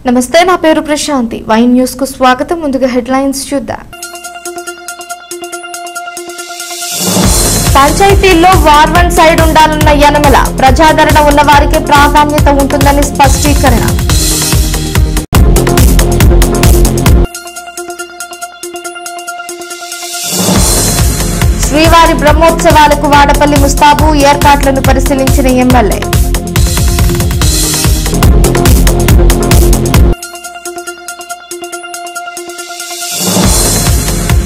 నమస్తే, నా పేరు ప్రశాంతి. వైన్ న్యూస్ కు స్వాగతం. ముందుగా హెడ్లైన్స్ చూద్దాం. పంచాయతీల్లో వార్ వన్ సైడ్ ఉండాలన్న యనమల, ప్రజాదరణ ఉన్న వారికి ప్రాధాన్యత ఉంటుందని స్పష్టీకరణ. శ్రీవారి బ్రహ్మోత్సవాలకు వాడపల్లి ముస్తాబు, ఏర్పాట్లను పరిశీలించిన ఎమ్మెల్యే.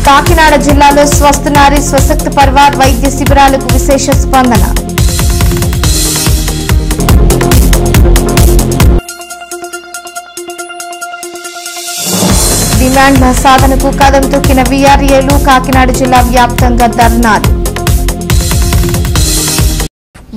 కాకినాడ జిల్లాలో స్వస్థ నారీ స్వశక్తి పరివార్ వైద్య శిబిరాలకు విశేష స్పందన. డిమాండ్ల సాధనకు కదం తొక్కిన వీఆర్ఏలు, కాకినాడ జిల్లా వ్యాప్తంగా ధర్నాలు.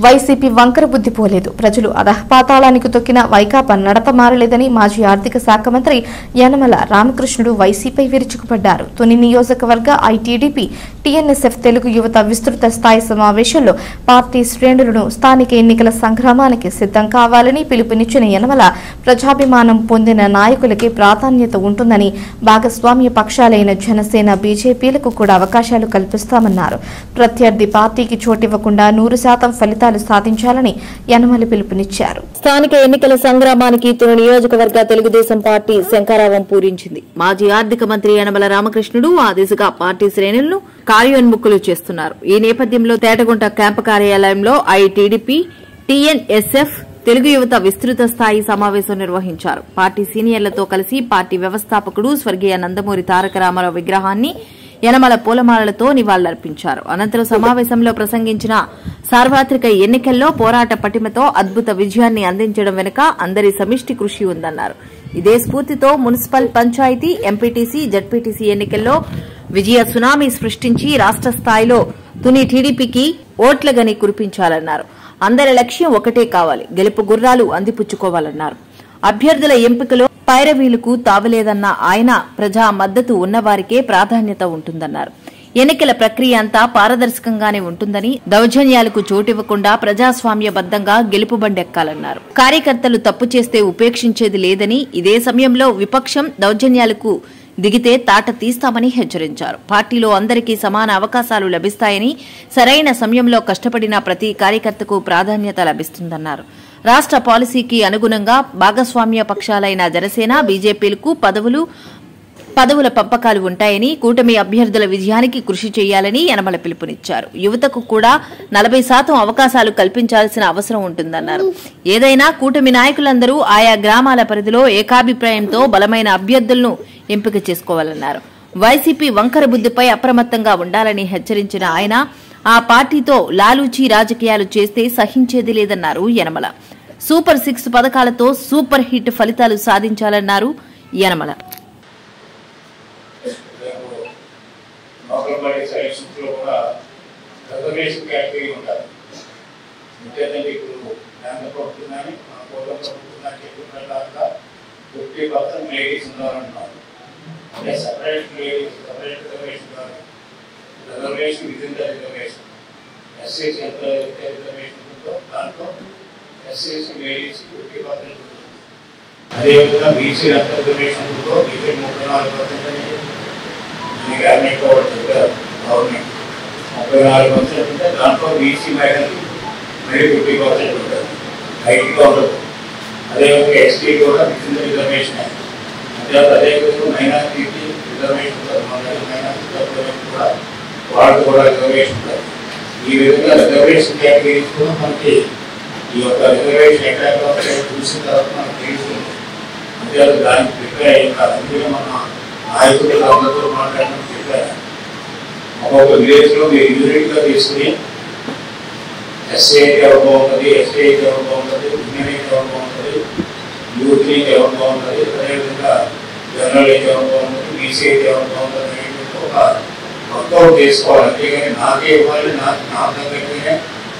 వైసీపీ వంకర బుద్ధి పోలేదు. ప్రజలు అధఃపాతాళానికి తొక్కిన వైకాపా నడత మారలేదని మాజీ ఆర్థిక శాఖ మంత్రి యనమల రామకృష్ణుడు వైసీపై విరుచుకుపడ్డారు. తుని నియోజకవర్గ ఐటీడీపీ టీఎన్ఎస్ఎఫ్ తెలుగు యువత విస్తృత స్థాయి సమావేశంలో పార్టీ శ్రేణులను స్థానిక ఎన్నికల సంగ్రామానికి సిద్ధం కావాలని పిలుపునిచ్చిన యనమల, ప్రజాభిమానం పొందిన నాయకులకే ప్రాధాన్యత ఉంటుందని, భాగస్వామ్య పక్షాలైన జనసేన, బీజేపీలకు కూడా అవకాశాలు కల్పిస్తామన్నారు. ప్రత్యర్థి పార్టీకి చోటివ్వకుండా 100% ఫలితాలు సాధించాలని యనమల పిలుపునిచ్చారు. స్థానిక ఎన్నికల సంగ్రామానికి తుని నియోజకవర్గ తెలుగుదేశం పార్టీ శంఖారావం పూరించింది. మాజీ ఆర్థిక మంత్రి యనమల రామకృష్ణుడు ఆ దిశగా పార్టీ శ్రేణులను కార్యోన్ముఖులు చేస్తున్నారు. ఈ నేపథ్యంలో తేటగుంట క్యాంపు కార్యాలయంలో ఐటీడీపీ టీఎన్ఎస్ఎఫ్ తెలుగు యువత విస్తృత స్థాయి సమావేశం నిర్వహించారు. పార్టీ సీనియర్లతో కలిసి పార్టీ వ్యవస్థాపకుడు స్వర్గీయ నందమూరి తారక రామారావు విగ్రహాన్ని యనమల పూలమాలలతో నివాళులర్పించారు. అనంతరం సమావేశంలో ప్రసంగించిన సార్వత్రిక ఎన్నికల్లో పోరాట పటిమతో అద్భుత విజయాన్ని అందించడం వెనుక అందరి సమిష్టి కృషి ఉందన్నారు. ఇదే స్ఫూర్తితో మున్సిపల్, పంచాయతీ, ఎంపీటీసీ, జడ్పీటీసీ ఎన్నికల్లో విజయ సునామీ సృష్టించి రాష్ట్ర స్థాయిలో తుని టీడీపీకి ఓట్ల గని కురిపించాలన్నారు. అందరి లక్ష్యం ఒకటే కావాలి, గెలుపు గుర్రాలు అందిపుచ్చుకోవాలన్నారు. అభ్యర్థుల ఎంపికలో పైరవీలకు తావలేదన్న ఆయన, ప్రజా మద్దతు ఉన్నవారికే ప్రాధాన్యత ఉంటుందన్నారు. ఎన్నికల ప్రక్రియ అంతా పారదర్శకంగానే ఉంటుందని, దౌర్జన్యాలకు చోటివ్వకుండా ప్రజాస్వామ్యబద్దంగా గెలుపు బండెక్కాలన్నారు. కార్యకర్తలు తప్పు చేస్తే ఉపేక్షించేది లేదని, ఇదే సమయంలో విపక్షం దౌర్జన్యాలకు దిగితే తాట తీస్తామని హెచ్చరించారు. పార్టీలో అందరికీ సమాన అవకాశాలు లభిస్తాయని, సరైన సమయంలో కష్టపడిన ప్రతి కార్యకర్తకు ప్రాధాన్యత లభిస్తుందన్నారు. రాష్ట్ర పాలసీకి అనుగుణంగా భాగస్వామ్య పక్షాలైన జనసేన, బీజేపీలకు పదవుల పంపకాలు ఉంటాయని, కూటమి అభ్యర్థుల విజయానికి కృషి చేయాలని యనమల పిలుపునిచ్చారు. యువతకు కూడా 40% అవకాశాలు కల్పించాల్సిన అవసరం ఉంటుందన్నారు. ఏదైనా కూటమి నాయకులందరూ ఆయా గ్రామాల పరిధిలో ఏకాభిప్రాయంతో బలమైన అభ్యర్థులను ఎంపిక చేసుకోవాలన్నారు. వైసీపీ వంకర బుద్దిపై అప్రమత్తంగా ఉండాలని హెచ్చరించిన ఆయన, ఆ పార్టీతో లాలూచీ రాజకీయాలు చేస్తే సహించేది లేదన్నారు యనమల. సూపర్ 6 పథకాలతో సూపర్ హిట్ ఫలితాలు సాధించాలన్నారు యనమల. అదేవిధంగా బీసీ రిజర్వేషన్లో బీసీ 34% గవర్నమెంట్ గవర్నమెంట్ 34% ఉంటే దాంట్లో బీసీ మహిళలకి మరి 50% ఉంటుంది, ఐటీగా ఉండదు. అదేవిధంగా ఎస్టీ కూడా విత్ రిజర్వేషన్. అదేవిధంగా మైనారిటీ రిజర్వేషన్ కూడా వాళ్ళకు కూడా రిజర్వేషన్ ఉంటుంది. ఈ విధంగా రిజర్వేషన్ కేటగిరీస్ కూడా మనకి ఈ యొక్క రిజర్వేషన్ ఎక్కడ చూసిన తర్వాత మనకు తెలుస్తుంది. అంతే దానికి ప్రిపేర్ అయ్యాక అందుకే మన నాయకులు అందరితో మాట్లాడడం ప్రిపేర్. ఒక్కొక్క విలేజ్లో మీరు యూనిట్గా తీసుకుని ఎస్సీ అయితే ఎవరు బాగుంటుంది, ఎస్టీ అయితే ఎవరు బాగుంటుంది, ఉమెన్ అయితే ఎవరు బాగుంటుంది, యూత్ అయితే ఎవరు బాగుంటుంది, అదేవిధంగా జనరల్ అయితే ఎవరు బాగుంటుంది, బీసీ అయితే ఎవరు బాగుంటుంది అనేటువంటి ఒక వర్కౌట్ చేసుకోవాలి. అంతేగాని నాకే ఇవ్వాలి, నా దగ్గరనే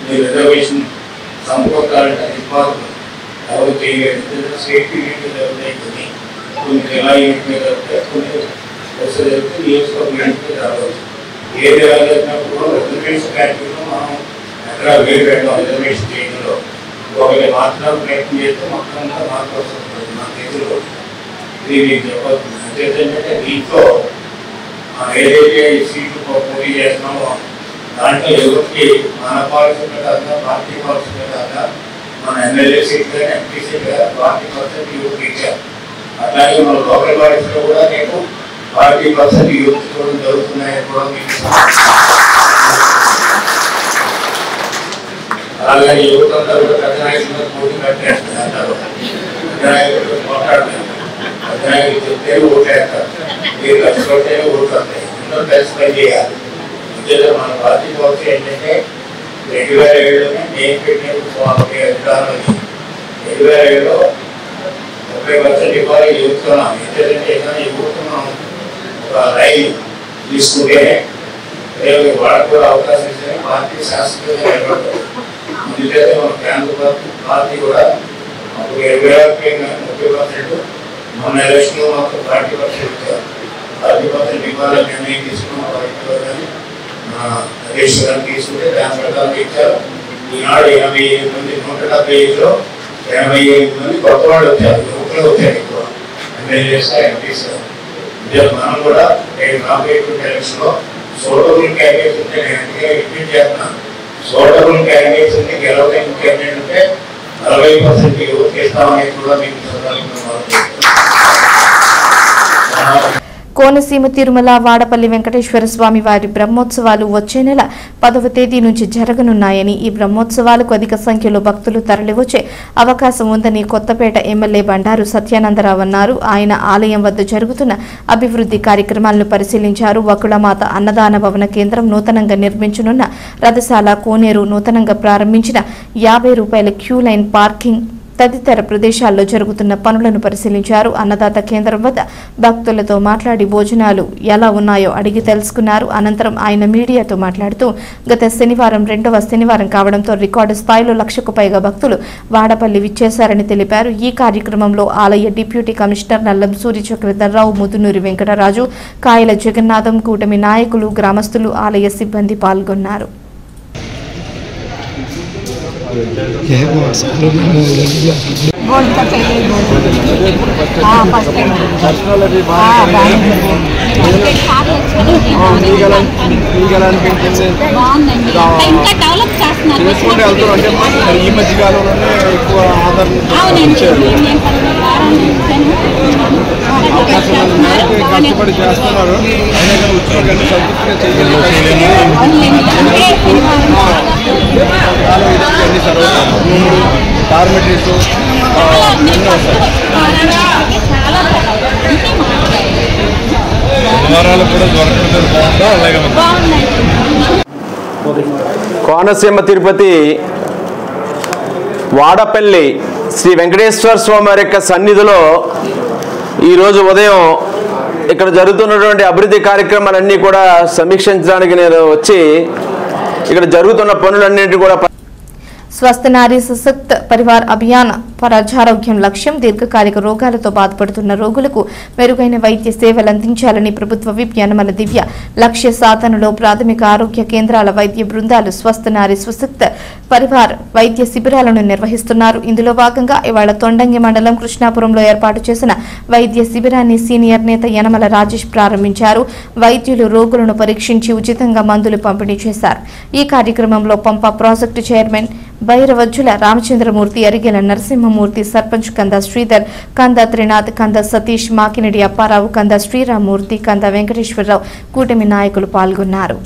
మీరు రిజర్వేషన్ సమకూర్చాలంటే అది ఇవ్వాలి. ఎవరు చేయలేదు. సేఫ్టీ యూనిట్ జరుగుతాయి, కొన్ని జిల్లా యూనిట్ మీద జరుగుతాయి, కొన్ని బస్సు జరిగితే నియోజకవర్గ యూనిట్ మీద జరగవచ్చు. ఏది జరిగినప్పుడు కూడా రిజర్వేషన్ కేటగిరీలో మనం ఎక్కడ వేరు పెట్టాం. రిజర్వేషన్ చేయడంలో ఒకటి మాత్రం ప్రయత్నం చేస్తే మొత్తం అంతా మార్పు వస్తుంది. మన చేతిలో ఇది మీకు చెప్పవచ్చు. అంతేంటంటే దీంట్లో ఏదైతే సీట్లు పోటీ చేస్తున్నామో దాంట్లో ఎవరికి మన పాలసీ కాకుండా పార్టీ పాలసీ కాకుండా మన ఎమ్మెల్యే సీట్ కానీ ఎంపీ సీట్ కానీ 40% యూత్ ఇచ్చారు. అట్లాగే మన లోకల్ బాడీస్లో కూడా నేను 40% యూత్ కూడా జరుగుతున్నాయని కూడా మీకు అలాగే యువత అంతా కూడా పెద్ద నాయకులు పోటీ పెట్టేస్తున్నారు. పెద్ద నాయకులు పోట్లాడుతున్నారు. పెద్ద నాయకులు చెప్తే ఓట్లేస్తారు, మీరు కష్టపడితేనే ఓట్లు వస్తాయి. ఎన్నో కలిసి పని చేయాలి. అంతేగా మన పార్టీ పాలసీ ఏంటంటే 2007లోనే నేను పెట్టినప్పుడు విధానం 2007లో 30% ఇవ్వాలి యువతున్నాం. ఏంటంటే ఏదైనా యువతున్నాం ఒక రైలు తీసుకుంటేనే వాళ్ళకు కూడా అవకాశం ఇస్తే పార్టీ శాస్త్రంగా నిలబడతారు. అందుకే మన కేంద్ర పార్టీ కూడా అప్పుడు 30% మన ఎలక్షన్లో మాత్రం 40% ఇచ్చారు. 40% ఇవ్వాలని నిర్ణయం తీసుకున్నాం. కానీ నరేష్ గారిని తీసుకుంటే దాని ప్రకారం ఇచ్చారు. ఈనాడు 88 మంది 175లో 87 మంది కొత్త వాళ్ళు వచ్చారు. యువకులు వచ్చారు ఎక్కువ ఎమ్మెల్యేస్ ఎంపీస్. మనం కూడా నేను రాబోయేటువంటి ఎలక్షన్లో సోటబుల్ క్యాండిడేట్స్ ఉంటే నేను ఎంతగా రిపీట్ చేస్తున్నాను. సోటబుల్ క్యాండిడేట్స్ ఉంటే గెలవడం క్యాండిడేట్ ఉంటే 40% యువతకి ఇస్తామని కూడా మీకు కోనసీమ తిరుమల వాడపల్లి వెంకటేశ్వర స్వామి వారి బ్రహ్మోత్సవాలు వచ్చే నెల 10వ తేదీ నుంచి జరగనున్నాయని, ఈ బ్రహ్మోత్సవాలకు అధిక సంఖ్యలో భక్తులు తరలివచ్చే అవకాశం ఉందని కొత్తపేట ఎమ్మెల్యే బండారు సత్యానందరావు అన్నారు. ఆయన ఆలయం వద్ద జరుగుతున్న అభివృద్ధి కార్యక్రమాలను పరిశీలించారు. వకుళమాత అన్నదాన భవన కేంద్రం, నూతనంగా నిర్మించనున్న రథశాల, కోనేరు, నూతనంగా ప్రారంభించిన ₹50 క్యూ లైన్ పార్కింగ్ తదితర ప్రదేశాల్లో జరుగుతున్న పనులను పరిశీలించారు. అన్నదాత కేంద్రం వద్ద భక్తులతో మాట్లాడి భోజనాలు ఎలా ఉన్నాయో అడిగి తెలుసుకున్నారు. అనంతరం ఆయన మీడియాతో మాట్లాడుతూ గత శనివారం 2వ శనివారం కావడంతో రికార్డు స్థాయిలో 1,00,000కు పైగా భక్తులు వాడపల్లి విచ్చేశారని తెలిపారు. ఈ కార్యక్రమంలో ఆలయ డిప్యూటీ కమిషనర్ నల్లం సూరి చక్రధర్రావు, ముదునూరి వెంకటరాజు, కాయల జగన్నాథం, కూటమి నాయకులు, గ్రామస్తులు, ఆలయ సిబ్బంది పాల్గొన్నారు. ఈ మధ్యకాలంలోనే ఎక్కువ ఆదరణ కష్టపడి చేస్తున్నారు. అయినా కానీ ఉద్యోగాన్ని సంతృప్తిగా చేయగలిగారు. డార్మెటరీస్ వివరాలు కూడా దొరకడం అలాగే కోనసీమ తిరుపతి వాడపల్లి శ్రీ వెంకటేశ్వర స్వామి వారి యొక్క సన్నిధిలో ఈరోజు ఉదయం ఇక్కడ జరుగుతున్నటువంటి అభివృద్ధి కార్యక్రమాలన్నీ కూడా సమీక్షించడానికి నేను వచ్చి ఇక్కడ జరుగుతున్న పనులన్నింటినీ కూడా స్వస్థ నారీ సశక్త పరివార్ అభియాన్ ప్రజారోగ్యం లక్ష్యం. దీర్ఘకాలిక రోగాలతో బాధపడుతున్న రోగులకు మెరుగైన వైద్య సేవలు అందించాలని ప్రభుత్వ విప్ యనమల దివ్య లక్ష్య సాధనలో ప్రాథమిక ఆరోగ్య కేంద్రాల వైద్య బృందాలు స్వస్థ నారీ సశక్త పరివార్ వైద్య శిబిరాలను నిర్వహిస్తున్నారు. ఇందులో భాగంగా ఇవాళ తొండంగి మండలం కృష్ణాపురంలో ఏర్పాటు చేసిన వైద్య శిబిరాన్ని సీనియర్ నేత యనమల రాజేష్ ప్రారంభించారు. వైద్యులు రోగులను పరీక్షించి ఉచితంగా మందులు పంపిణీ చేశారు. ఈ కార్యక్రమంలో పంప ప్రాజెక్టు చైర్మన్ భైరవజ్జుల రామచంద్రమూర్తి, అరిగెల నరసింహమూర్తి, సర్పంచ్ కంద శ్రీధర్, కంద త్రినాథ్, కంద సతీష్, మాకినడి అప్పారావు, కంద శ్రీరామూర్తి, కంద వెంకటేశ్వరరావు, కూటమి నాయకులు పాల్గొన్నారు.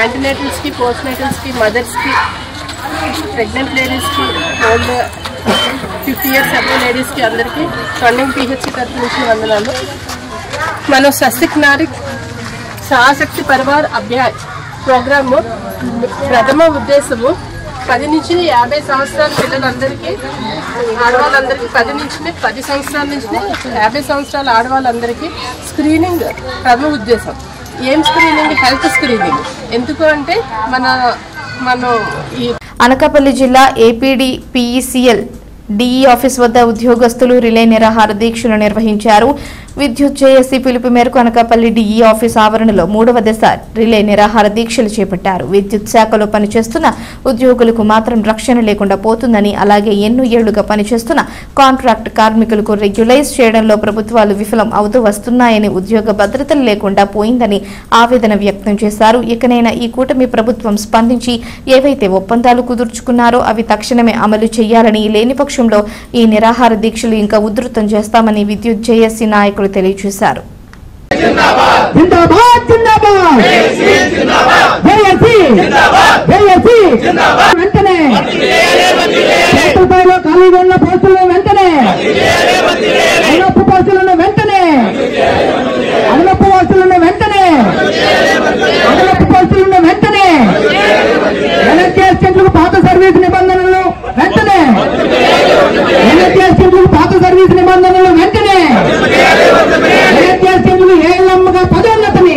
యాంటీనేటల్స్కి, పోస్ట్ నేటల్స్కి, మదర్స్కి, ప్రెగ్నెంట్ లేడీస్కి, ఓల్డ్ 50 years అబౌవ్ లేడీస్కి అందరికీ ఫండింగ్ PHC తరఫు నుంచి వందనాలు. మనం స్వస్తిక్ నారిక్ సహాశక్తి పరివార్ అభ్యాయ్ ప్రోగ్రాము ప్రథమ ఉద్దేశము 10 నుంచి 50 సంవత్సరాల పిల్లలందరికీ, ఆడవాళ్ళందరికీ 10 సంవత్సరాల నుంచి 50 సంవత్సరాల ఆడవాళ్ళందరికీ స్క్రీనింగ్ ప్రథమ ఉద్దేశం. ఏం స్క్రీనింగ్? Health screening. ఎందుకు అంటే మనం ఈ అనకాపల్లి జిల్లా APD PECL DE ఆఫీస్ వద్ద ఉద్యోగస్తులు రిలే నిరాహార దీక్షలు నిర్వహించారు. విద్యుత్ జేఏసీ పిలుపు మేరకు అనకాపల్లి DE ఆఫీస్ ఆవరణలో 3వ దశ రిలే నిరాహార దీక్షలు చేపట్టారు. విద్యుత్ శాఖలో పనిచేస్తున్న ఉద్యోగులకు మాత్రం రక్షణ లేకుండా పోతుందని, అలాగే ఎన్నో ఏళ్లుగా పనిచేస్తున్న కాంట్రాక్ట్ కార్మికులకు రెగ్యులైజ్ చేయడంలో ప్రభుత్వాలు విఫలం అవుతూ వస్తున్నాయని, ఉద్యోగ భద్రతలు లేకుండా పోయిందని ఆవేదన వ్యక్తం చేశారు. ఇకనైనా ఈ కూటమి ప్రభుత్వం స్పందించి ఏవైతే ఒప్పందాలు కుదుర్చుకున్నారో అవి తక్షణమే అమలు చేయాలని, లేని పక్షంలో ఈ నిరాహార దీక్షలు ఇంకా ఉధృతం చేస్తామని విద్యుత్ జేఏసీ నాయకులు తెలియజేశారు. పాత సర్వీస్ నిబంధనలు వెంటనే పదోన్నతిని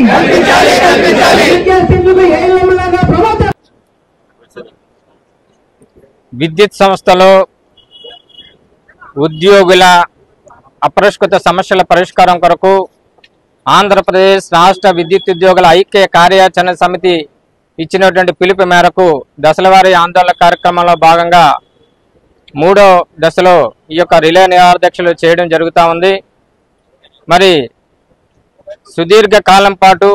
విద్యుత్ సంస్థలో ఉద్యోగుల అపరిష్కృత సమస్యల పరిష్కారం కొరకు ఆంధ్రప్రదేశ్ రాష్ట్ర విద్యుత్ ఉద్యోగుల ఐక్య కార్యాచరణ సమితి ఇచ్చినటువంటి పిలుపు మేరకు దశలవారీ ఆందోళన కార్యక్రమంలో భాగంగా 3వ దశలో ఈ యొక్క రిలే నిరాహార దీక్షలు చేయడం జరుగుతూ ఉంది. మరి సుదీర్ఘ కాలం పాటు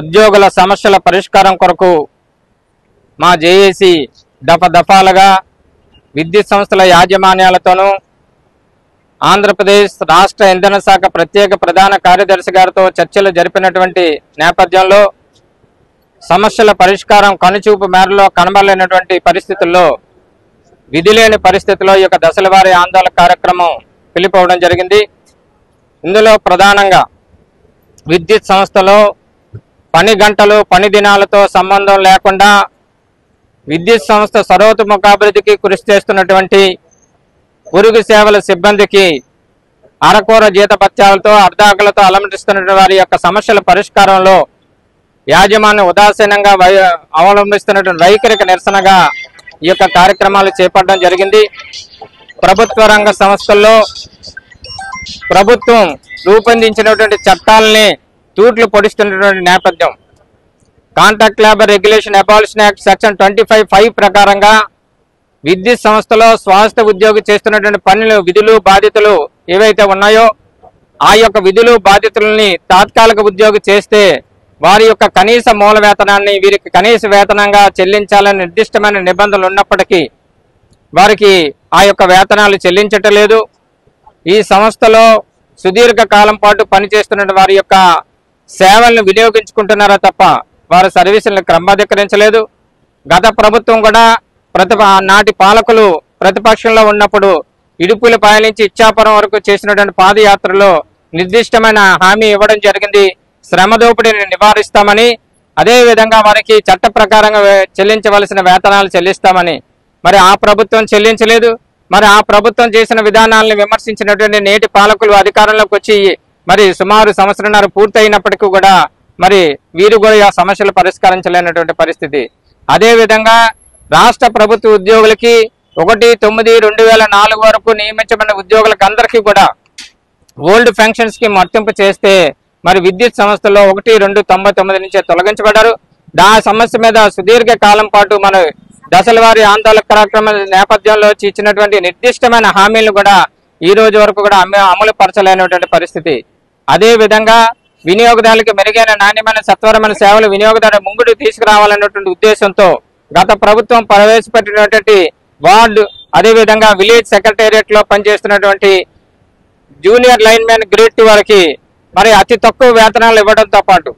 ఉద్యోగుల సమస్యల పరిష్కారం కొరకు మా జేఏసీ దఫాలుగా విద్యుత్ సంస్థల యాజమాన్యాలతోనూ ఆంధ్రప్రదేశ్ రాష్ట్ర ఇంధన శాఖ ప్రత్యేక ప్రధాన కార్యదర్శి గారితో చర్చలు జరిపినటువంటి నేపథ్యంలో సమస్యల పరిష్కారం కనుచూపు మేరలో కనబడలేనటువంటి పరిస్థితుల్లో, విధి లేని పరిస్థితుల్లో ఈ యొక్క దశలవారీ ఆందోళన కార్యక్రమం పిలుపుకోవడం జరిగింది. ఇందులో ప్రధానంగా విద్యుత్ సంస్థలో పని గంటలు, పని దినాలతో సంబంధం లేకుండా విద్యుత్ సంస్థ సర్వతోముఖాభివృద్ధికి కృషి చేస్తున్నటువంటి పొరుగు సేవల సిబ్బందికి అరకొర జీతభత్యాలతో, అర్ధాకలతో అలమటిస్తున్న వారి యొక్క సమస్యల పరిష్కారంలో యాజమాన్యం ఉదాసీనంగా అవలంబిస్తున్నటువంటి వైఖరికి నిరసనగా ఈ యొక్క కార్యక్రమాలు చేపట్టడం జరిగింది. ప్రభుత్వ రంగ సంస్థల్లో ప్రభుత్వం రూపొందించినటువంటి చట్టాలని తూట్లు పొడిస్తున్నటువంటి నేపథ్యం, contract labour regulation abolition act section 25(5) ప్రకారంగా విద్యుత్ సంస్థలో స్వాస్థ్య ఉద్యోగి చేస్తున్నటువంటి పనులు, విధులు, బాధ్యతలు ఏవైతే ఉన్నాయో ఆ యొక్క విధులు, బాధ్యతలని తాత్కాలిక ఉద్యోగి చేస్తే వారి యొక్క కనీస మూల వేతనాన్ని వీరికి కనీస వేతనంగా చెల్లించాలని నిర్దిష్టమైన నిబంధనలు ఉన్నప్పటికీ వారికి ఆ యొక్క వేతనాలు చెల్లించటం లేదు. ఈ సంస్థలో సుదీర్ఘ కాలం పాటు పనిచేస్తున్న వారి యొక్క సేవలను వినియోగించుకుంటున్నారా తప్ప వారి సర్వీసులను క్రమబద్ధీకరించలేదు. గత ప్రభుత్వం కూడా నాటి పాలకులు ప్రతిపక్షంలో ఉన్నప్పుడు ఇడుపుల పాయలించి ఇచ్చాపురం వరకు చేసినటువంటి పాదయాత్రలో నిర్దిష్టమైన హామీ ఇవ్వడం జరిగింది. శ్రమ దోపిడీని నివారిస్తామని, అదేవిధంగా వారికి చట్ట ప్రకారంగా చెల్లించవలసిన వేతనాలు చెల్లిస్తామని. మరి ఆ ప్రభుత్వం చెల్లించలేదు. మరి ఆ ప్రభుత్వం చేసిన విధానాలను విమర్శించినటువంటి నేటి పాలకులు అధికారంలోకి వచ్చి మరి సుమారు సంవత్సరంన్నర పూర్తయినప్పటికీ కూడా మరి వీరు కూడా ఆ సమస్యలు పరిష్కరించలేనటువంటి పరిస్థితి. అదేవిధంగా రాష్ట్ర ప్రభుత్వ ఉద్యోగులకి 1/9/2004 వరకు నియమించబడిన ఉద్యోగులకు అందరికీ కూడా ఓల్డ్ పెన్షన్స్ కి వర్తింపు చేస్తే మరి విద్యుత్ సంస్థల్లో 1/2/99 నుంచే తొలగించబడ్డారు. ఆ సమస్య మీద సుదీర్ఘ కాలం పాటు మన దశలవారీ ఆందోళన కార్యక్రమం నేపథ్యంలో ఇచ్చినటువంటి నిర్దిష్టమైన హామీలను కూడా ఈ రోజు వరకు కూడా అమలు పరచలేనటువంటి పరిస్థితి. అదే విధంగా వినియోగదారులకు మెరుగైన నాణ్యమైన సత్వరమైన సేవలు వినియోగదారు ముంగుడు తీసుకురావాలన్నటువంటి ఉద్దేశంతో గత ప్రభుత్వం ప్రవేశపెట్టినటువంటి వార్డు, అదేవిధంగా విలేజ్ సెక్రటేరియట్ లో పనిచేస్తున్నటువంటి జూనియర్ లైన్ మ్యాన్ గ్రేడ్ 2 వారికి మరి అతి తక్కువ వేతనాలు ఇవ్వడంతో పాటు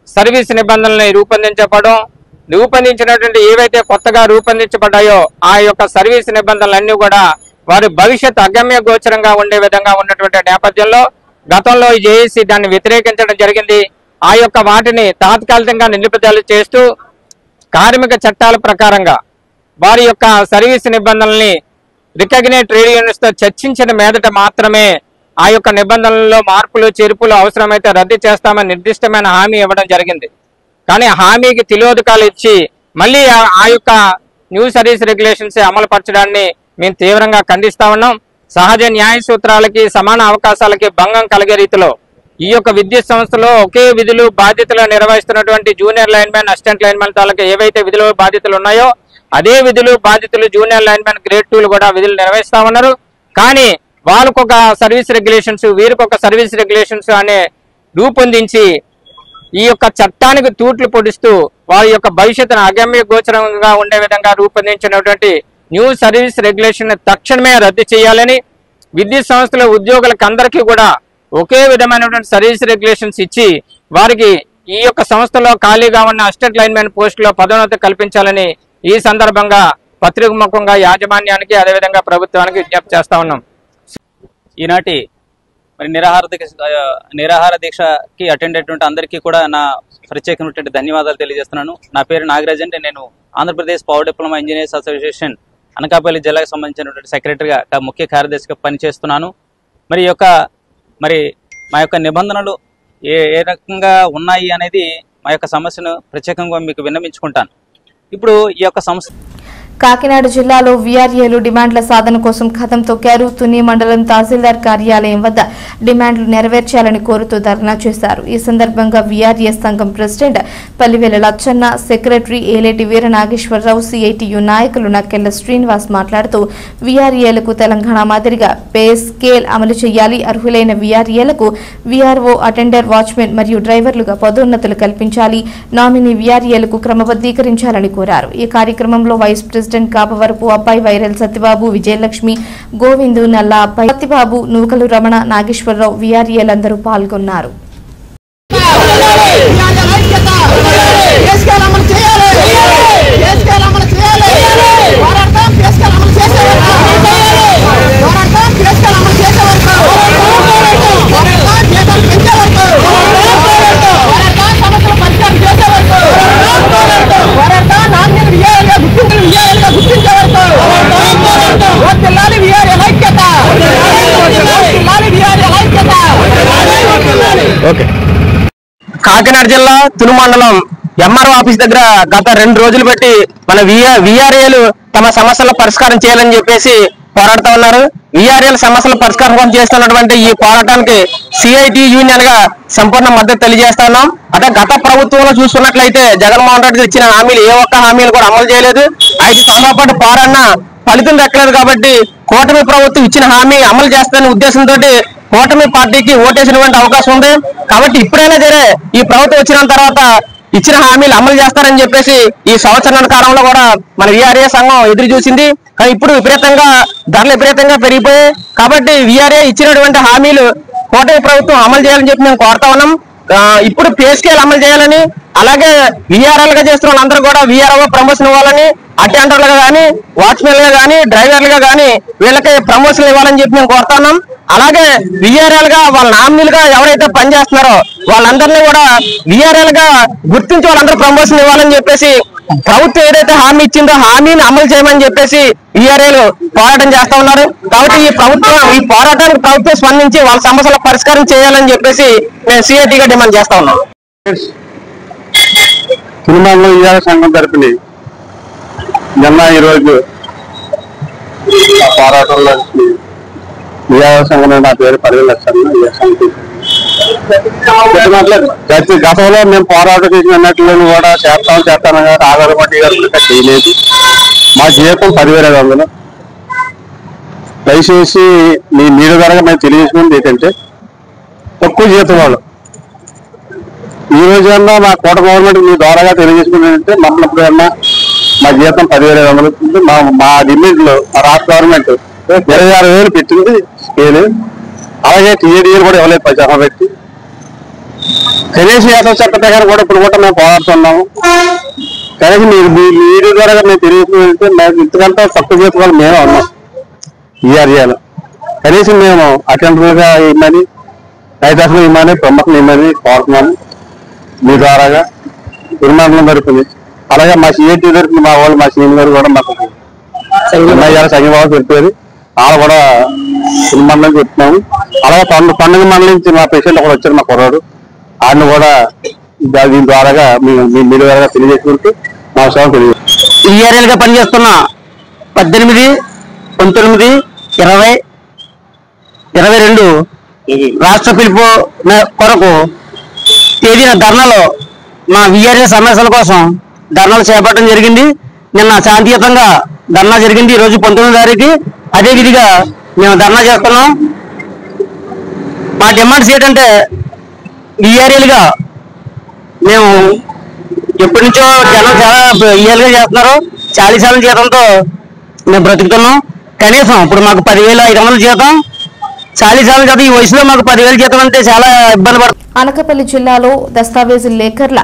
సర్వీస్ నిబంధనల్ని రూపొందించినటువంటి ఏవైతే కొత్తగా రూపొందించబడ్డాయో ఆ యొక్క సర్వీస్ నిబంధనలన్నీ కూడా వారి భవిష్యత్ అగమ్య గోచరంగా ఉండే విధంగా ఉన్నటువంటి నేపథ్యంలో గతంలో జేఏసీ దాన్ని వ్యతిరేకించడం జరిగింది. ఆ యొక్క వాటిని తాత్కాలికంగా నిలుపుదల చేస్తూ కార్మిక చట్టాల ప్రకారంగా వారి యొక్క సర్వీస్ నిబంధనల్ని రికగ్నైజ్డ్ ట్రేడ్ యూనియన్స్ తో చర్చించిన మీదట మాత్రమే ఆ యొక్క నిబంధనలలో మార్పులు చేర్పులు అవసరమైతే రద్దు చేస్తామని నిర్దిష్టమైన హామీ ఇవ్వడం జరిగింది. కానీ హామీకి తిలోదకాలు ఇచ్చి మళ్ళీ ఆ యొక్క న్యూ సర్వీస్ రెగ్యులేషన్స్ అమలు పరచడాన్ని మేము తీవ్రంగా ఖండిస్తా ఉన్నాం. సహజ న్యాయ సూత్రాలకి సమాన అవకాశాలకి భంగం కలిగే రీతిలో ఈ యొక్క విద్యుత్ సంస్థలో ఒకే విధులు బాధ్యతలు నిర్వహిస్తున్నటువంటి జూనియర్ లైన్మెన్, అసిస్టెంట్ లైన్మెన్ తాలూకా ఏవైతే విధులు బాధ్యతలు ఉన్నాయో అదే విధులు బాధ్యతలు జూనియర్ లైన్మెన్ గ్రేడ్ 2 కూడా విధులు నిర్వహిస్తా ఉన్నారు. కానీ వాళ్ళకొక సర్వీస్ రెగ్యులేషన్స్, వీరికొక సర్వీస్ రెగ్యులేషన్స్ అనే రూపొందించి ఈ యొక్క చట్టానికి తూట్లు పొడిస్తూ వారి యొక్క భవిష్యత్తును అగమ్య గోచరంగా ఉండే విధంగా రూపొందించినటువంటి న్యూ సర్వీస్ రెగ్యులేషన్ తక్షణమే రద్దు చేయాలని, విద్యుత్ సంస్థల ఉద్యోగులకు అందరికీ కూడా ఒకే విధమైనటువంటి సర్వీస్ రెగ్యులేషన్స్ ఇచ్చి వారికి ఈ యొక్క సంస్థలో ఖాళీగా ఉన్న అసిస్టెంట్ లైన్మెన్ పోస్టులో పదోన్నతి కల్పించాలని ఈ సందర్భంగా పత్రికాముఖంగా యాజమాన్యానికి అదేవిధంగా ప్రభుత్వానికి విజ్ఞప్తి చేస్తా ఉన్నాం. ఈనాటి మరి నిరాహార దీక్షకి అటెండ్ అయినటువంటి అందరికీ కూడా నా ప్రత్యేకమైనటువంటి ధన్యవాదాలు తెలియజేస్తున్నాను. నా పేరు నాగరాజ్ అండి. నేను Andhra Pradesh power diploma engineers association Anakapalli జిల్లాకు సంబంధించినటువంటి సెక్రటరీగా ముఖ్య కార్యదర్శిగా పనిచేస్తున్నాను. మరి మా యొక్క నిబంధనలు ఏ రకంగా ఉన్నాయి అనేది మా యొక్క సమస్యను ప్రత్యేకంగా మీకు విన్నవించుకుంటాను. ఇప్పుడు ఈ యొక్క సమస్య కాకినాడ జిల్లాలో వీఆర్ఏలు డిమాండ్ల సాధన కోసం కదం తొక్కారు. తుని మండలం తహసీల్దార్ కార్యాలయం వద్ద డిమాండ్లు నెరవేర్చాలని కోరుతూ ధర్నా చేశారు. ఈ సందర్భంగా వీఆర్ఏ సంఘం ప్రెసిడెంట్ పల్లివేల లచ్చన్న, సెక్రటరీ ఏలేటి వీర నాగేశ్వరరావు, సిఐటియు నాయకులు నక్కెళ్ల శ్రీనివాస్ మాట్లాడుతూ వీఆర్ఏలకు తెలంగాణ మాదిరిగా పే స్కేల్ అమలు చేయాలి. అర్హులైన వీఆర్ఏలకు వీఆర్ఓ, అటెండర్, వాచ్మెన్ మరియు డ్రైవర్లుగా పదోన్నతులు కల్పించాలి. నామినీ వీఆర్ఏలకు క్రమబద్దీకరించాలని కోరారు. ఈ కార్యక్రమంలో వైస్ ప్రెసిడెంట్ కాపవరపు అబ్బాయి, వైరల్ సత్యబాబు, విజయలక్ష్మి, గోవిందు, నల్ల అబ్బాయి, సత్యబాబు, నూకలు రమణ, నాగేశ్వరరావు వీఆర్ఏలందరూ పాల్గొన్నారు. కాకినాడ జిల్లా తుని మండలం ఎంఆర్ఓ ఆఫీస్ దగ్గర గత 2 రోజులు బట్టి మన వీఆర్ఏలు తమ సమస్యల పరిష్కారం చేయాలని చెప్పేసి పోరాడుతూ ఉన్నారు. వీఆర్ఏల సమస్యల పరిష్కారం చేస్తున్నటువంటి ఈ పోరాటానికి సిఐటి యూనియన్ గా సంపూర్ణ మద్దతు తెలియజేస్తా ఉన్నాం. అదే గత ప్రభుత్వంలో చూసుకున్నట్లయితే జగన్మోహన్ రెడ్డి ఇచ్చిన హామీలు ఏ ఒక్క హామీలు కూడా అమలు చేయలేదు. 5 సంవత్సరాల పాటు పోరాడిన ఫలితం దక్కలేదు. కాబట్టి కూటమి ప్రభుత్వం ఇచ్చిన హామీ అమలు చేస్తారనే ఉద్దేశంతో కూటమి పార్టీకి ఓటేసినటువంటి అవకాశం ఉంది. కాబట్టి ఇప్పుడైనా సరే ఈ ప్రభుత్వం వచ్చిన తర్వాత ఇచ్చిన హామీలు అమలు చేస్తారని చెప్పేసి ఈ సంవత్సరాల కాలంలో కూడా మన వీఆర్ఏ సంఘం ఎదురు చూసింది. కానీ ఇప్పుడు ధరలు విపరీతంగా పెరిగిపోయాయి. కాబట్టి వీఆర్ఏ ఇచ్చినటువంటి హామీలు కూటమి ప్రభుత్వం అమలు చేయాలని చెప్పి మేము కోరుతా ఉన్నాం. ఇప్పుడు పే స్కేల్ అమలు చేయాలని, అలాగే వీఆర్ఎల్గా చేస్తున్న వాళ్ళందరూ కూడా వీఆర్ఓ ప్రమోషన్ ఇవ్వాలని, అటెండర్లుగా కానీ, వాచ్మెన్లుగా కానీ, డ్రైవర్లుగా కానీ వీళ్ళకి ప్రమోషన్ ఇవ్వాలని చెప్పి మేము కోరుతున్నాం. అలాగే వీఆర్ఎల్ గా వాళ్ళ నామినీలుగా ఎవరైతే పనిచేస్తున్నారో వాళ్ళందరినీ కూడా వీఆర్ఎల్ గా గుర్తించి వాళ్ళందరూ ప్రమోషన్ ఇవ్వాలని చెప్పేసి ప్రభుత్వం ఏదైతే హామీ ఇచ్చిందో హామీని అమలు చేయమని చెప్పేసి వీఆర్ఏలు పోరాటం చేస్తా ఉన్నారు. కాబట్టి ఈ పోరాటానికి ప్రభుత్వం స్పందించి వాళ్ళ సమస్యల పరిష్కారం చేయాలని చెప్పేసి మేము సిఐటిగా డిమాండ్ చేస్తా ఉన్నాం. తిరుమలలో వీఆర్ఏ సంఘం తరపున నిన్న ఈరోజు పోరాటంలో వీఆర్ఏ సంఘం నా పేరు పల్లివేల గతంలో మేము పోరాటం చేసినట్లు కూడా చేస్తాను కానీ ఆధారపడి చేయలేదు. మా జీతం 10,500. దయచేసి మీ నీడ ద్వారా మేము తెలియజేసుకున్నది ఏంటంటే తక్కువ జీతం వాళ్ళు ఈ రోజన్నా మా కోట గవర్నమెంట్ మీ ద్వారాగా తెలియజేసుకున్నదంటే మమ్మల్ని ఎప్పుడన్నా మా జీతం 10,500 మా లిమిట్ లో మా రాష్ట్ర గవర్నమెంట్ 26,000 పెట్టింది స్కేలు. అలాగే టీఏడీఏలు కూడా ఇవ్వలేదు 10 పెట్టి. కనీసం వేతన చట్ట ప్రకారం కూడా ఇప్పుడు కూడా మేము పోరాడుతున్నాము. కనీసం మీడియా ద్వారా మేము తెలియజేస్తే మేము ఇంతకంటే తక్కువ జీతాలు మేమే ఉన్నాం ఈ ఏరియాలో. కనీసం మేము అటెండర్లుగా ఇమ్మని, రైతర్లు ఇమ్మని, ప్రముఖులు ఇమ్మని కోరుతున్నాము మీ ద్వారాగా నిర్మాణం జరుగుతుంది. అలాగే మా సిఐటి దొరికింది, మా వాళ్ళు మా సీఎం గారు కూడా మాకు సంఘీభావం చెప్పారు, వాళ్ళు కూడా నిర్మాణం చెప్తున్నాము. అలాగే పండుగ మండలం నుంచి మా పేషెంట్ ఒకరు వచ్చారు, మా కుర్రాడు, ఆయన కూడా దీని ద్వారాగా మీ ద్వారా తెలియజేసుకుంటూ మా సేవలు తెలియజేస్తాం. ఈ ఏరియాలుగా పనిచేస్తున్న 18, 19, 20, 22 రాష్ట్ర పిలుపు కొరకు తేదీన ధర్నాలో మా విఆర్ఏ సమస్యల కోసం ధర్నాలు చేపట్టడం జరిగింది. నిన్న శాంతియుతంగా ధర్నా జరిగింది. ఈరోజు 19వ తారీఖు అదే విధిగా మేము ధర్నా చేస్తున్నాం. మా డిమాండ్స్ ఏంటంటే విఆర్ఏలుగా మేము ఎప్పటి నుంచో జనం చాలా ఇయర్గా చేస్తున్నారు, 40 శాతం జీతంతో మేము బ్రతుకుతున్నాం. కనీసం ఇప్పుడు మాకు 10,500 జీతం, 40 శాతం జీతం. ఈ వయసులో మాకు 10,000 జీతం అంటే చాలా ఇబ్బంది పడుతుంది. అనకాపల్లి జిల్లాలో దస్తావేజు లేఖర్ల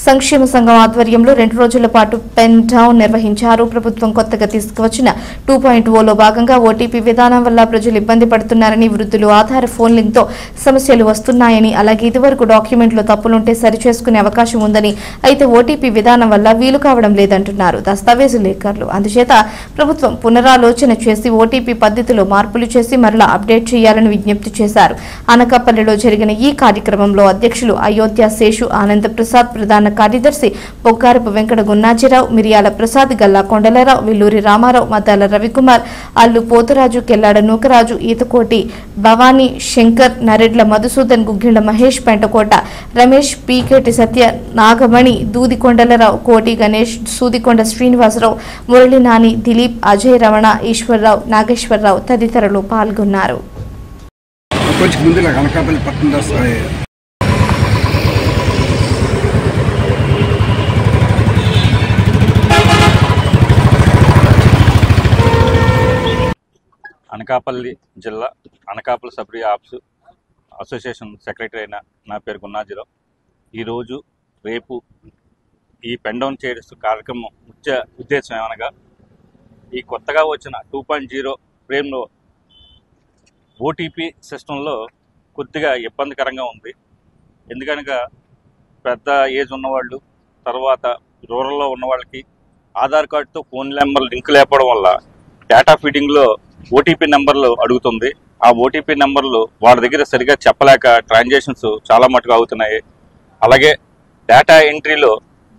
సంక్షేమ సంఘం ఆధ్వర్యంలో 2 రోజుల పాటు పెన్ డౌన్ నిర్వహించారు. ప్రభుత్వం కొత్తగా తీసుకువచ్చిన 2.0లో భాగంగా ఓటీపీ విధానం వల్ల ప్రజలు ఇబ్బంది పడుతున్నారని, వృద్ధులు ఆధార్ ఫోన్ లింక్ తో సమస్యలు వస్తున్నాయని, అలాగే ఇదివరకు డాక్యుమెంట్లో తప్పులుంటే సరిచేసుకునే అవకాశం ఉందని, అయితే ఓటీపీ విధానం వల్ల వీలు కావడం లేదంటున్నారు దస్తావేజు లేఖర్లు. అందుచేత ప్రభుత్వం పునరాలోచన చేసి ఓటీపీ పద్ధతిలో మార్పులు చేసి మరలా అప్డేట్ చేయాలని విజ్ఞప్తి చేశారు. అనకాపల్లిలో జరిగిన ఈ కార్యక్రమంలో అధ్యక్షులు అయోధ్య శేషు ఆనంద ప్రసాద్, ప్రధాన కార్యదర్శి బొగ్గారపు వెంకట గున్నాజీరావు, మిరియాల ప్రసాద్, గల్లా కొండలరావు, విల్లూరి రామారావు, మద్దాల రవికుమార్, అల్లు పోతురాజు, కెల్లాడ నూకరాజు, ఈతకోటి భవానీ శంకర్, నరెడ్ల మధుసూదన్, గుగ్గిళ్ల మహేష్, పెంటకోట రమేష్, పీకేటి సత్య, నాగమణి, దూది కొండలరావు, కోటి గణేష్, సూదికొండ శ్రీనివాసరావు, మురళి నాని, దిలీప్, అజయ్, రమణ, ఈశ్వరరావు, నాగేశ్వరరావు తదితరులు పాల్గొన్నారు. అనకాపల్లి జిల్లా Anakapalli sub office association secretary అయిన నా పేరు గున్నాజీరావు. ఈరోజు రేపు ఈ పెన్ డౌన్ చేయడం కార్యక్రమం ముఖ్య ఉద్దేశం ఏమనగా, ఈ కొత్తగా వచ్చిన 2.0 ఫ్రేమ్లో ఓటీపీ సిస్టంలో కొద్దిగా ఇబ్బందికరంగా ఉంది. ఎందుకనగా పెద్ద ఏజ్ ఉన్నవాళ్ళు, తర్వాత రూరల్లో ఉన్న వాళ్ళకి ఆధార్ కార్డుతో ఫోన్ నెంబర్ లింక్ లేకపోవడం వల్ల డేటా ఫీడింగ్లో ఓటీపీ నెంబర్లు అడుగుతుంది. ఆ ఓటీపీ నెంబర్లు వాళ్ళ దగ్గర సరిగా చెప్పలేక ట్రాన్సాక్షన్స్ చాలా మటుకు అవుతున్నాయి. అలాగే డేటా ఎంట్రీలో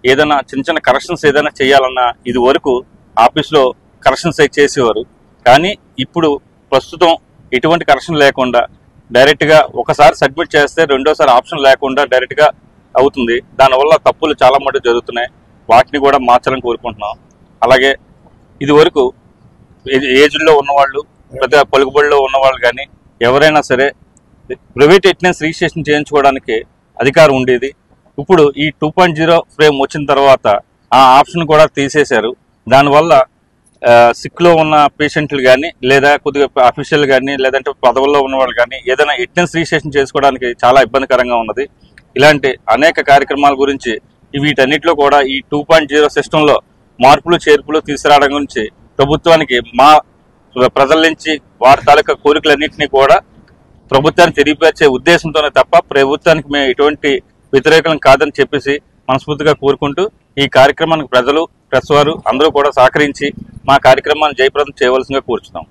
ఏదైనా చిన్న కరెక్షన్స్ ఏదైనా చేయాలన్నా ఇది వరకు ఆఫీస్లో కరెక్షన్స్ చేసేవారు. కానీ ఇప్పుడు ప్రస్తుతం ఎటువంటి కరెక్షన్ లేకుండా డైరెక్ట్గా ఒకసారి సబ్మిట్ చేస్తే రెండోసారి ఆప్షన్ లేకుండా డైరెక్ట్గా అవుతుంది. దానివల్ల తప్పులు చాలా మటుకు జరుగుతున్నాయి. వాటిని కూడా మార్చాలని కోరుకుంటున్నాం. అలాగే ఇది వరకు ఏజ్లో ఉన్నవాళ్ళు, పెద్ద పలుకుబడిలో ఉన్నవాళ్ళు కానీ ఎవరైనా సరే ప్రైవేట్ అటెండెన్స్ రిజిస్ట్రేషన్ చేయించుకోవడానికి అధికారం ఉండేది. ఇప్పుడు ఈ 2.0 ఫ్రేమ్ వచ్చిన తర్వాత ఆ ఆప్షన్ కూడా తీసేశారు. దానివల్ల సిక్లో ఉన్న పేషెంట్లు కానీ, లేదా కొద్దిగా అఫీషియల్ కానీ, లేదంటే పదవుల్లో ఉన్నవాళ్ళు కానీ ఏదైనా అటెండెన్స్ రిజిస్ట్రేషన్ చేసుకోవడానికి చాలా ఇబ్బందికరంగా ఉన్నది. ఇలాంటి అనేక కార్యక్రమాల గురించి వీటన్నిటిలో కూడా ఈ 2.0 సిస్టంలో మార్పులు చేర్పులు తీసుకురావడం గురించి ప్రభుత్వానికి మా ప్రజల నుంచి వారి తాలూకా కోరికలన్నింటినీ కూడా ప్రభుత్వానికి తెలియపరిచే ఉద్దేశంతోనే తప్ప ప్రభుత్వానికి మేము ఎటువంటి వ్యతిరేకం కాదని చెప్పేసి మనస్ఫూర్తిగా కోరుకుంటూ ఈ కార్యక్రమానికి ప్రజలు, ప్రెస్ వారు అందరూ కూడా సహకరించి మా కార్యక్రమాన్ని జయప్రదం చేయవలసిందిగా కోరుచున్నాం.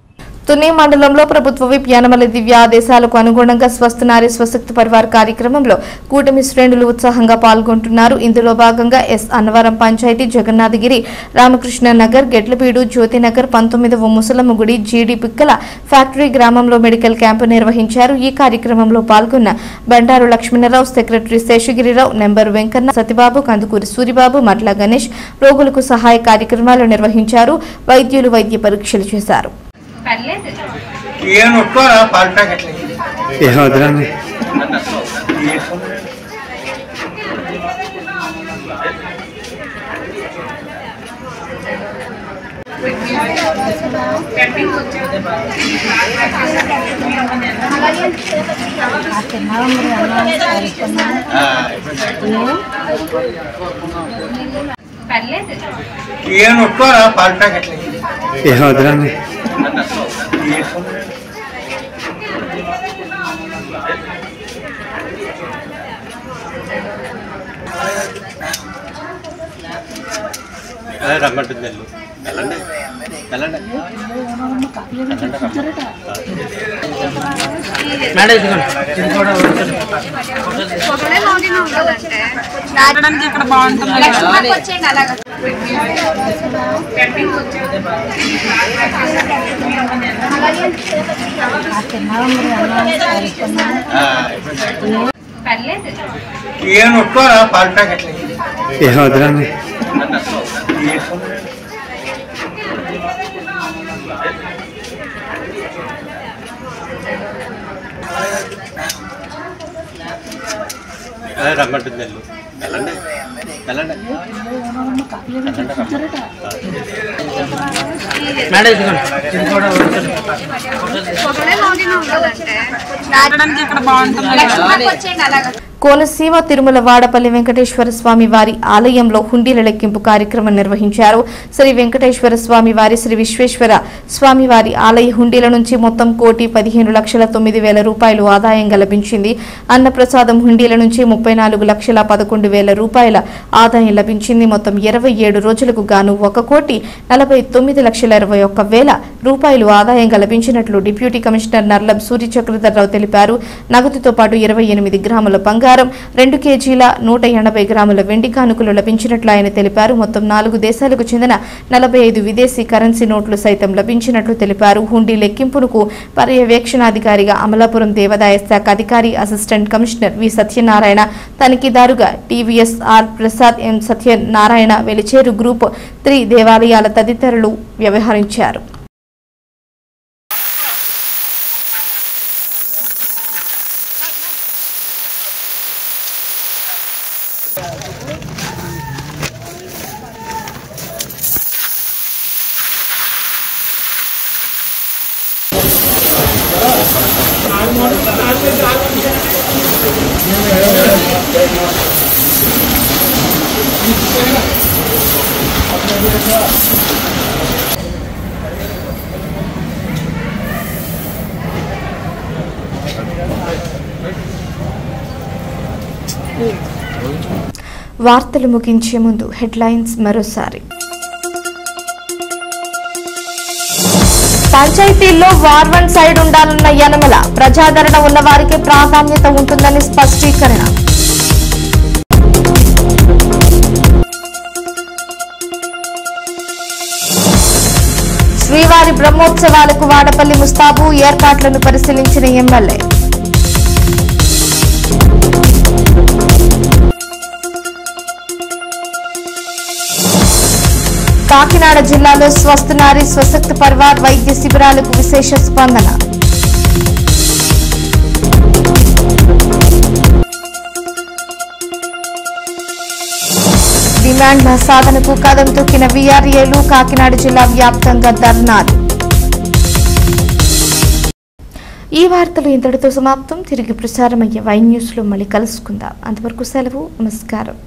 తుని మండలంలో ప్రభుత్వ విప్ యనమల దివ్య ఆదేశాలకు అనుగుణంగా స్వస్థ నారీ స్వశక్తి పరివార్ కార్యక్రమంలో కూటమి శ్రేణులు ఉత్సాహంగా పాల్గొంటున్నారు. ఇందులో భాగంగా ఎస్ అన్నవరం పంచాయతీ, జగన్నాథగిరి, రామకృష్ణ నగర్, గెట్లపీడు, జ్యోతినగర్, 19వ ముసలమ్మ గుడి, జీడి పిక్కల ఫ్యాక్టరీ గ్రామంలో మెడికల్ క్యాంపు నిర్వహించారు. ఈ కార్యక్రమంలో పాల్గొన్న బండారు లక్ష్మణరావు, సెక్రటరీ శేషగిరిరావు, నెంబర్ వెంకన్న, సతిబాబు, కందుకూరి సూరిబాబు, మట్ల గణేష్ రోగులకు సహాయ కార్యక్రమాలు నిర్వహించారు. వైద్యులు వైద్య పరీక్షలు చేశారు. అలాగే కోనసీమ తిరుమల వాడపల్లి వెంకటేశ్వర స్వామి వారి ఆలయంలో హుండీల లెక్కింపు కార్యక్రమం నిర్వహించారు. శ్రీ వెంకటేశ్వర స్వామి వారి శ్రీ విశ్వేశ్వర స్వామి వారి ఆలయ హుండీల నుంచి మొత్తం 1,15,09,000 రూపాయలు ఆదాయంగా లభించింది. అన్నప్రసాదం హుండీల నుంచి 34,11,000 రూపాయల ఆదాయం లభించింది. మొత్తం 27 రోజులకు గాను 1,49,21,000 రూపాయలు ఆదాయంగా లభించినట్లు డిప్యూటీ కమిషనర్ నర్లం సూర్యచక్రధర్రావు తెలిపారు. నగదుతో పాటు 28 గ్రాముల బంగారం, 2 కేజీల 180 గ్రాముల వెండి కానుకలు లభించినట్లు ఆయన తెలిపారు. మొత్తం 4 దేశాలకు చెందిన 45 విదేశీ కరెన్సీ నోట్లు సైతం లభించినట్లు తెలిపారు. హుండీ లెక్కింపునకు పర్యవేక్షణాధికారిగా అమలాపురం దేవాదాయ శాఖ అధికారి అసిస్టెంట్ కమిషనర్ వి సత్యనారాయణ, తనిఖీదారుగా T V S R Prasad, M Satyanarayana, Velicheru group 3 దేవాలయాల తదితరులు వ్యవహరించారు. వార్తలు ముగించే ముందు హెడ్లైన్స్ మరోసారి. పంచాయతీల్లో వార్ వన్ సైడ్ ఉండాలన్న యనమల, ప్రజాదరణ ఉన్న వారికి ప్రాధాన్యత ఉంటుందని స్పష్టీకరణ. శ్రీవారి బ్రహ్మోత్సవాలకు వాడపల్లి ముస్తాబు, ఏర్పాట్లను పరిశీలించిన ఎమ్మెల్యే. కాకినాడ జిల్లాలో స్వస్థ నారీ స్వశక్తి పరివార్ వైద్య శిబిరాలకు విశేష స్పందన. డిమాండ్ల సాధనకు కదం తొక్కిన వీఆర్ఏలు, కాకినాడ జిల్లా వ్యాప్తంగా ధర్నాలు. ఈ వార్తలు ఇంతటితో సమాప్తం. తిరిగి ప్రసారమయ్యే వై న్యూస్ లో మళ్ళీ కలుసుకుందాం. అంతవరకు సెలవు. నమస్కారం.